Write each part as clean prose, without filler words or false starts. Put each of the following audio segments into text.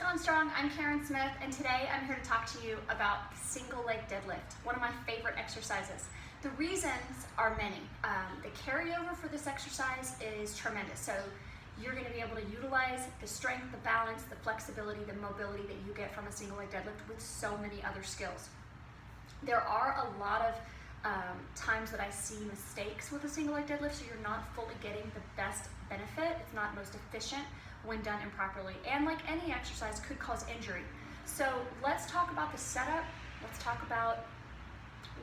Gone Strong, I'm Karen Smith, and today I'm here to talk to you about single leg deadlift, one of my favorite exercises. The reasons are many. The carryover for this exercise is tremendous. So you're going to be able to utilize the strength, the balance, the flexibility, the mobility that you get from a single leg deadlift with so many other skills. There are a lot of times that I see mistakes with a single leg deadlift, so you're not fully getting the best benefit. It's not most efficient when done improperly, and like any exercise, could cause injury. So let's talk about the setup. Let's talk about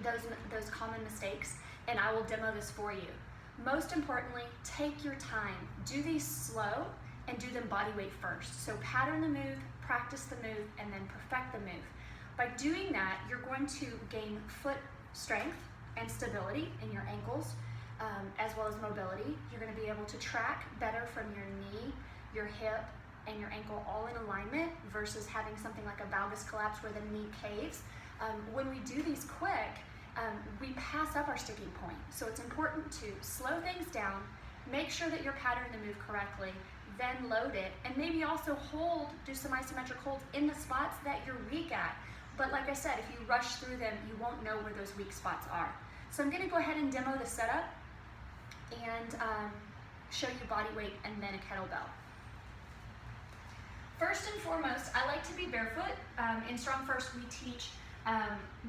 those common mistakes, and I will demo this for you. Most importantly, take your time. Do these slow and do them body weight first. So pattern the move, practice the move, and then perfect the move. By doing that, you're going to gain foot strength and stability in your ankles, as well as mobility. You're going to be able to track better from your knee, your hip, and your ankle all in alignment versus having something like a valgus collapse where the knee caves. When we do these quick, we pass up our sticking point. So it's important to slow things down, make sure that you're patterning the move correctly, then load it, and maybe also do some isometric holds in the spots that you're weak at. But like I said, if you rush through them, you won't know where those weak spots are. So I'm gonna go ahead and demo the setup and show you body weight and then a kettlebell. First and foremost, I like to be barefoot. In Strong First, we teach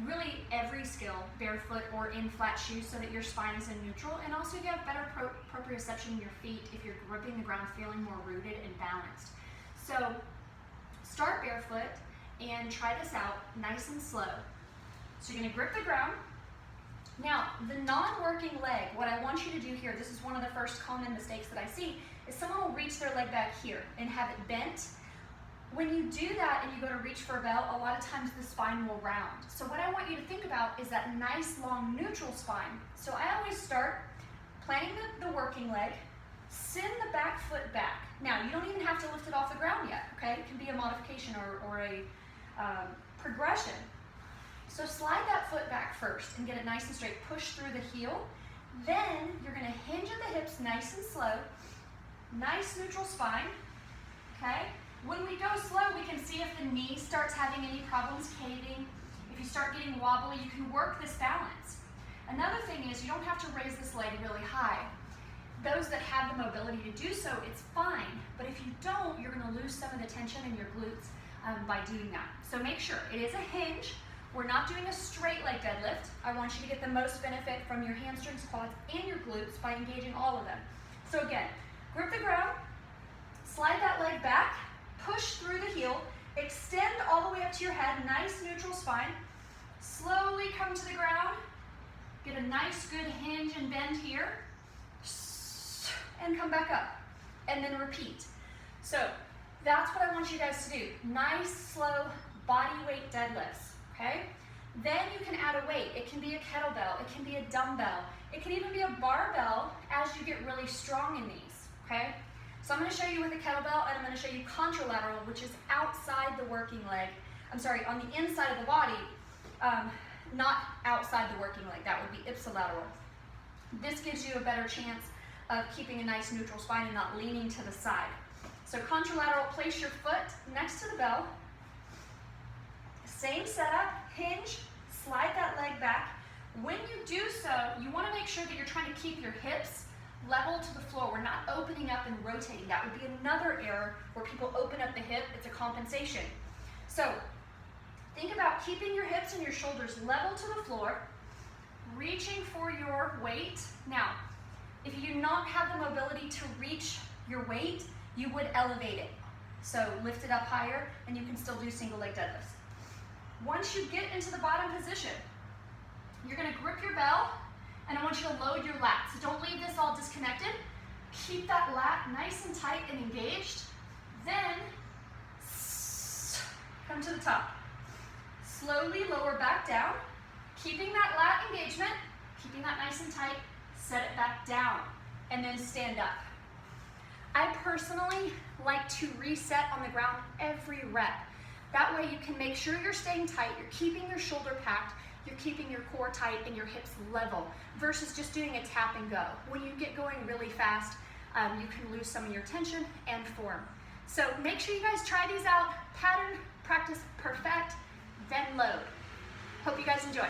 really every skill barefoot or in flat shoes so that your spine is in neutral, and also you have better proprioception in your feet if you're gripping the ground, feeling more rooted and balanced. So start barefoot and try this out nice and slow. So you're gonna grip the ground. Now, the non-working leg, what I want you to do here, this is one of the first common mistakes that I see, is someone will reach their leg back here and have it bent. When you do that and you go to reach for a bell, a lot of times the spine will round. So what I want you to think about is that nice, long, neutral spine. So I always start planting the working leg, send the back foot back. Now, you don't even have to lift it off the ground yet, okay? It can be a modification or a progression. So slide that foot back first and get it nice and straight. Push through the heel. Then you're gonna hinge at the hips nice and slow. Nice neutral spine, okay? When we go slow, we can see if the knee starts having any problems caving. If you start getting wobbly, you can work this balance. Another thing is you don't have to raise this leg really high. Those that have the mobility to do so, it's fine. But if you don't, you're gonna lose some of the tension in your glutes by doing that. So make sure it is a hinge. We're not doing a straight leg deadlift. I want you to get the most benefit from your hamstrings, quads, and your glutes by engaging all of them. So again, grip the ground, slide that leg back, push through the heel, extend all the way up to your head, nice neutral spine. Slowly come to the ground, get a nice good hinge and bend here, and come back up, and then repeat. So that's what I want you guys to do. Nice, slow, body weight deadlifts, okay? Then you can add a weight. It can be a kettlebell, it can be a dumbbell, it can even be a barbell as you get really strong in these, okay? So I'm going to show you with a kettlebell, and I'm going to show you contralateral, which is outside the working leg. I'm sorry, on the inside of the body, not outside the working leg. That would be ipsilateral. This gives you a better chance of keeping a nice neutral spine and not leaning to the side. So contralateral, place your foot next to the bell. Same setup, hinge, slide that leg back. When you do so, you want to make sure that you're trying to keep your hips level to the floor. We're not opening up and rotating. That would be another error where people open up the hip. It's a compensation. So think about keeping your hips and your shoulders level to the floor, reaching for your weight. Now, if you do not have the mobility to reach your weight, you would elevate it. So lift it up higher, and you can still do single leg deadlifts. Once you get into the bottom position, you're going to grip your bell, and I want you to load your lats. So don't leave this all disconnected. Keep that lat nice and tight and engaged. Then come to the top. Slowly lower back down, keeping that lat engagement, keeping that nice and tight. Set it back down, and then stand up. I personally like to reset on the ground every rep. That way you can make sure you're staying tight, you're keeping your shoulder packed, you're keeping your core tight and your hips level versus just doing a tap and go. When you get going really fast, you can lose some of your tension and form. So make sure you guys try these out, pattern, practice, perfect, then load. Hope you guys enjoy.